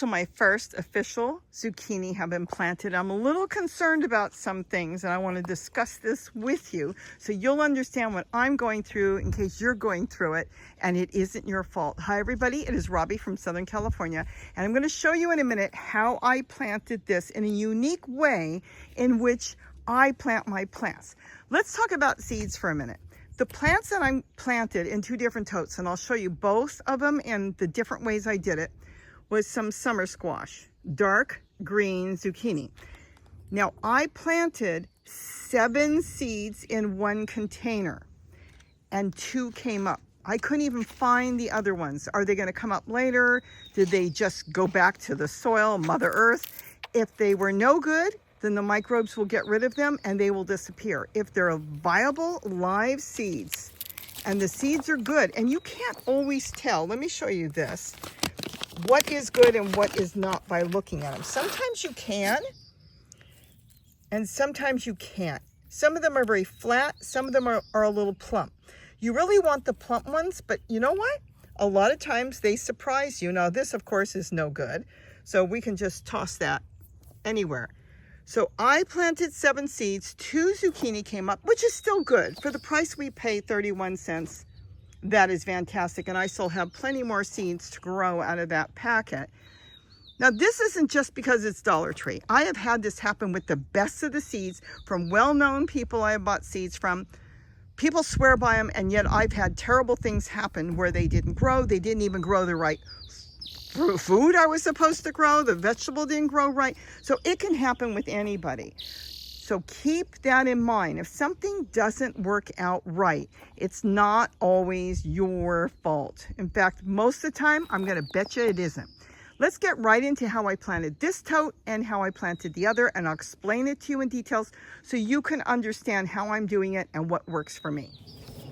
So my first official zucchini have been planted. I'm a little concerned about some things, and I want to discuss this with you so you'll understand what I'm going through in case you're going through it, and it isn't your fault. Hi everybody, it is Robbie from Southern California, and I'm going to show you in a minute how I planted this in a unique way in which I plant my plants. Let's talk about seeds for a minute. The plants that I planted in two different totes, and I'll show you both of them and the different ways I did it, was some summer squash, dark green zucchini. Now I planted 7 seeds in one container and 2 came up. I couldn't even find the other ones. Are they going to come up later? Did they just go back to the soil, Mother Earth? If they were no good, then the microbes will get rid of them and they will disappear. If they're viable live seeds and the seeds are good, and you can't always tell, let me show you this, what is good and what is not by looking at them. Sometimes you can, and sometimes you can't. Some of them are very flat, some of them are a little plump. You really want the plump ones, but you know what? A lot of times they surprise you. Now this, of course, is no good, so we can just toss that anywhere. So I planted 7 seeds, 2 zucchini came up, which is still good. For the price we pay, 31 cents, that is fantastic. And I still have plenty more seeds to grow out of that packet. Now this isn't just because it's Dollar Tree. I have had this happen with the best of the seeds from well-known people I have bought seeds from. People swear by them, and yet I've had terrible things happen where they didn't grow. They didn't even grow the right food I was supposed to grow. The vegetable didn't grow right. So it can happen with anybody. So keep that in mind. If something doesn't work out right, it's not always your fault. In fact, most of the time, I'm going to bet you it isn't. Let's get right into how I planted this tote and how I planted the other, and I'll explain it to you in details so you can understand how I'm doing it and what works for me.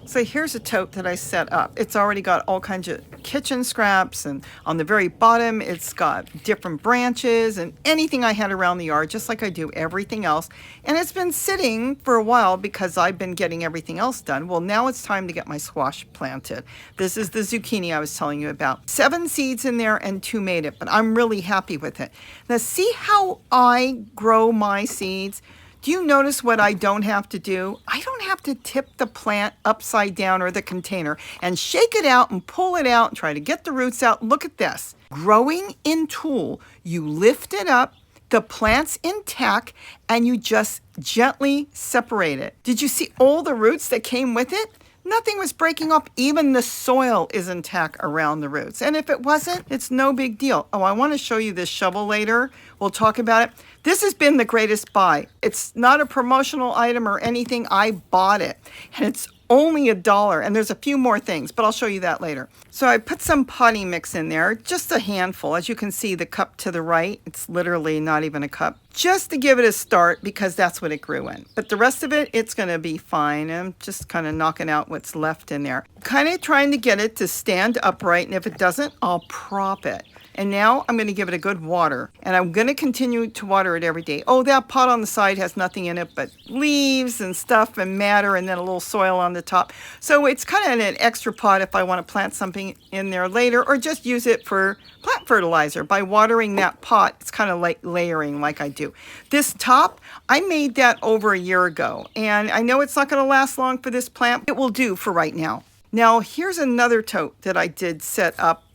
So here's a tote that I set up. It's already got all kinds of kitchen scraps, and on the very bottom it's got different branches and anything I had around the yard, just like I do everything else. And it's been sitting for a while because I've been getting everything else done. Well, now it's time to get my squash planted. This is the zucchini I was telling you about. 7 seeds in there and 2 made it, but I'm really happy with it. Now see how I grow my seeds? Do you notice what I don't have to do? I don't have to tip the plant upside down or the container and shake it out and pull it out and try to get the roots out. Look at this. Growing in Tulle, you lift it up, the plant's intact, and you just gently separate it. Did you see all the roots that came with it? Nothing was breaking up. Even the soil is intact around the roots. And if it wasn't, it's no big deal. Oh, I want to show you this shovel later. We'll talk about it. This has been the greatest buy. It's not a promotional item or anything. I bought it, and it's only $1, and there's a few more things, but I'll show you that later. So I put some potting mix in there, just a handful. As you can see, the cup to the right, it's literally not even a cup, just to give it a start because that's what it grew in. But the rest of it, it's going to be fine. I'm just kind of knocking out what's left in there. Kind of trying to get it to stand upright, and if it doesn't, I'll prop it. And now I'm going to give it a good water, and I'm going to continue to water it every day. Oh, that pot on the side has nothing in it but leaves and stuff and matter, and then a little soil on the top. So it's kind of an extra pot if I want to plant something in there later, or just use it for plant fertilizer. By watering that pot, it's kind of like layering like I do. This top, I made that over a year ago, and I know it's not going to last long for this plant. It will do for right now. Now, here's another tote that I did set up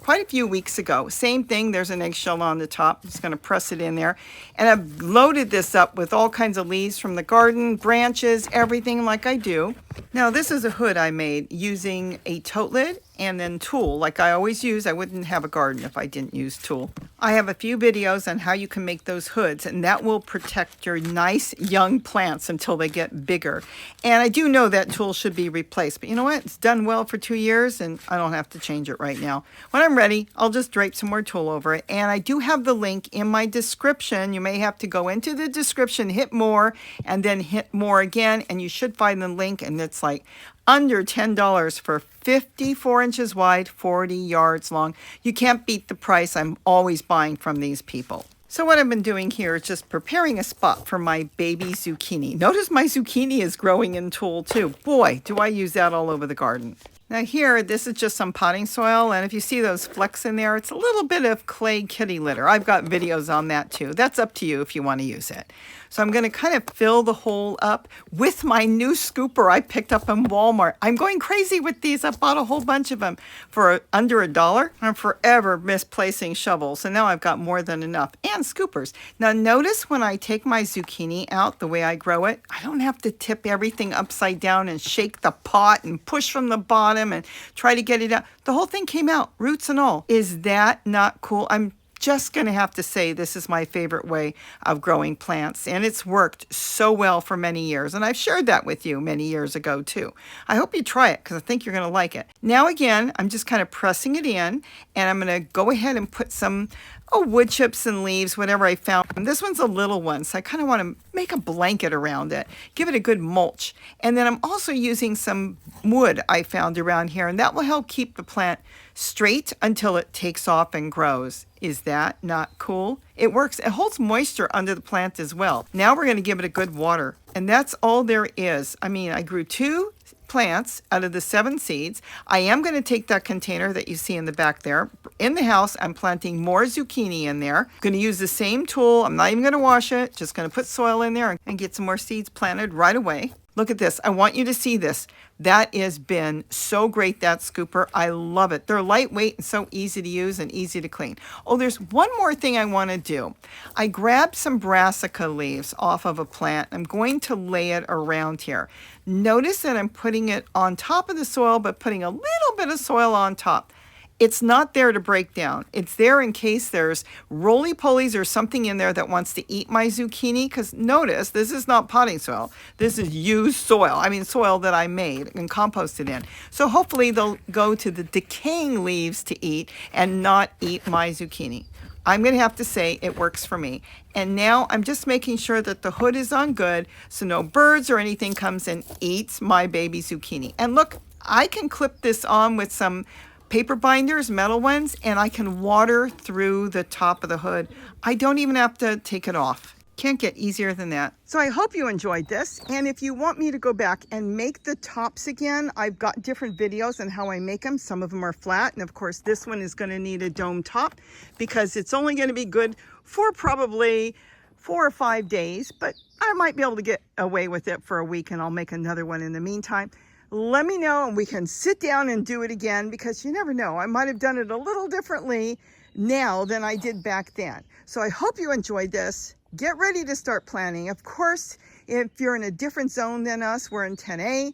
quite a few weeks ago. Same thing, there's an eggshell on the top. I'm just going to press it in there. And I've loaded this up with all kinds of leaves from the garden, branches, everything like I do. Now, this is a hood I made using a tote lid and then tulle, like I always use. I wouldn't have a garden if I didn't use tulle. I have a few videos on how you can make those hoods, and that will protect your nice young plants until they get bigger. And I do know that tulle should be replaced, but you know what? It's done well for 2 years, and I don't have to change it right now. When I'm ready, I'll just drape some more tulle over it. And I do have the link in my description. You may have to go into the description, hit more, and then hit more again, and you should find the link, and it's like under $10 for 54 inches wide, 40 yards long. You can't beat the price. I'm always buying from these people. So what I've been doing here is just preparing a spot for my baby zucchini. Notice my zucchini is growing in tulle too. Boy, do I use that all over the garden. Now here, this is just some potting soil, and if you see those flecks in there, it's a little bit of clay kitty litter. I've got videos on that too. That's up to you if you want to use it. So I'm going to kind of fill the hole up with my new scooper I picked up in Walmart. I'm going crazy with these. I bought a whole bunch of them for under $1. I'm forever misplacing shovels, and now I've got more than enough, and scoopers. Now notice when I take my zucchini out, the way I grow it, I don't have to tip everything upside down and shake the pot and push from the bottom and try to get it out. The whole thing came out, roots and all. Is that not cool? I'm just going to have to say this is my favorite way of growing plants, and it's worked so well for many years, and I've shared that with you many years ago too. I hope you try it because I think you're going to like it. Now again, I'm just kind of pressing it in, and I'm going to go ahead and put some wood chips and leaves, whatever I found. And this one's a little one, so I kind of want to make a blanket around it, give it a good mulch. And then I'm also using some wood I found around here, and that will help keep the plant straight until it takes off and grows. Is that not cool? It works. It holds moisture under the plant as well. Now we're going to give it a good water, and that's all there is. I mean, I grew 2 plants out of the 7 seeds. I am going to take that container that you see in the back there. In the house, I'm planting more zucchini in there. I'm going to use the same tool. I'm not even going to wash it. Just going to put soil in there and get some more seeds planted right away. Look at this. I want you to see this. That has been so great, that scooper. I love it. They're lightweight and so easy to use and easy to clean. Oh, there's one more thing I want to do. I grabbed some brassica leaves off of a plant. I'm going to lay it around here. Notice that I'm putting it on top of the soil, but putting a little bit of soil on top. It's not there to break down. It's there in case there's roly-polies or something in there that wants to eat my zucchini. Because notice, this is not potting soil. This is used soil. I mean, soil that I made and composted in. So hopefully they'll go to the decaying leaves to eat and not eat my zucchini. I'm going to have to say it works for me. And now I'm just making sure that the hood is on good so no birds or anything comes and eats my baby zucchini. And look, I can clip this on with some paper binders, metal ones, and I can water through the top of the hood. I don't even have to take it off. Can't get easier than that. So I hope you enjoyed this. And if you want me to go back and make the tops again, I've got different videos on how I make them. Some of them are flat. And of course, this one is going to need a dome top because it's only going to be good for probably 4 or 5 days. But I might be able to get away with it for a week, and I'll make another one in the meantime. Let me know and we can sit down and do it again, because you never know. I might have done it a little differently now than I did back then. So I hope you enjoyed this. Get ready to start planting. Of course, if you're in a different zone than us, we're in 10A,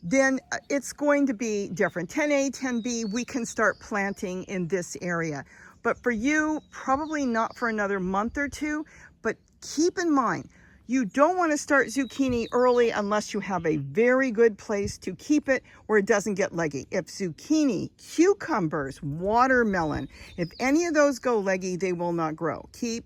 then it's going to be different. 10A, 10B, we can start planting in this area. But for you, probably not for another month or 2, but keep in mind, you don't want to start zucchini early unless you have a very good place to keep it where it doesn't get leggy. If zucchini, cucumbers, watermelon, if any of those go leggy, they will not grow. Keep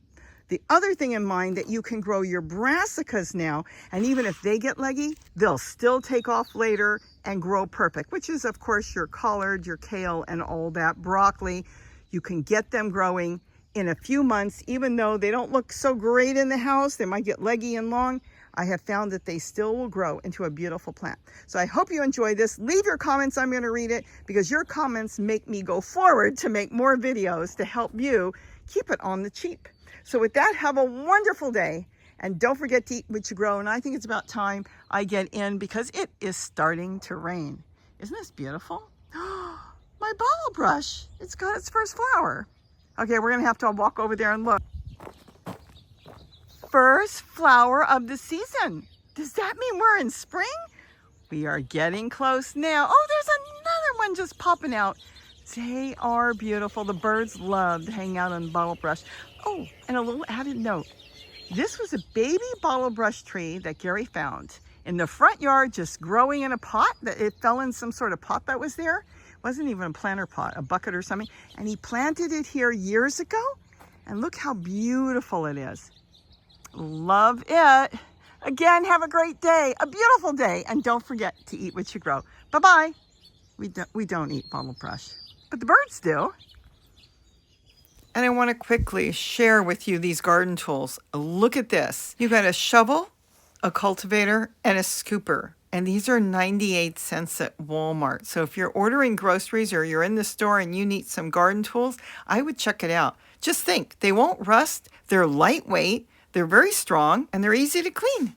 the other thing in mind that you can grow your brassicas now, and even if they get leggy, they'll still take off later and grow perfect, which is of course your collard, your kale, and all that broccoli. You can get them growing in a few months, even though they don't look so great in the house. They might get leggy and long. I have found that they still will grow into a beautiful plant. So I hope you enjoyed this. Leave your comments. I'm going to read it because your comments make me go forward to make more videos to help you keep it on the cheap. So with that, have a wonderful day. And don't forget to eat what you grow. And I think it's about time I get in because it is starting to rain. Isn't this beautiful? My bottle brush. It's got its first flower. Okay, we're going to have to walk over there and look. First flower of the season. Does that mean we're in spring? We are getting close now. Oh, there's another one just popping out. They are beautiful. The birds love to hang out on bottle brush. Oh, and a little added note. This was a baby bottle brush tree that Gary found in the front yard, just growing in a pot. It fell in some sort of pot that was there. It wasn't even a planter pot, a bucket or something. And he planted it here years ago. And look how beautiful it is. Love it. Again, have a great day, a beautiful day. And don't forget to eat what you grow. Bye-bye. We don't eat bottle brush, but the birds do. And I want to quickly share with you these garden tools. Look at this. You've got a shovel, a cultivator, and a scooper. And these are 98 cents at Walmart. So if you're ordering groceries or you're in the store and you need some garden tools, I would check it out. Just think, they won't rust, they're lightweight, they're very strong, and they're easy to clean.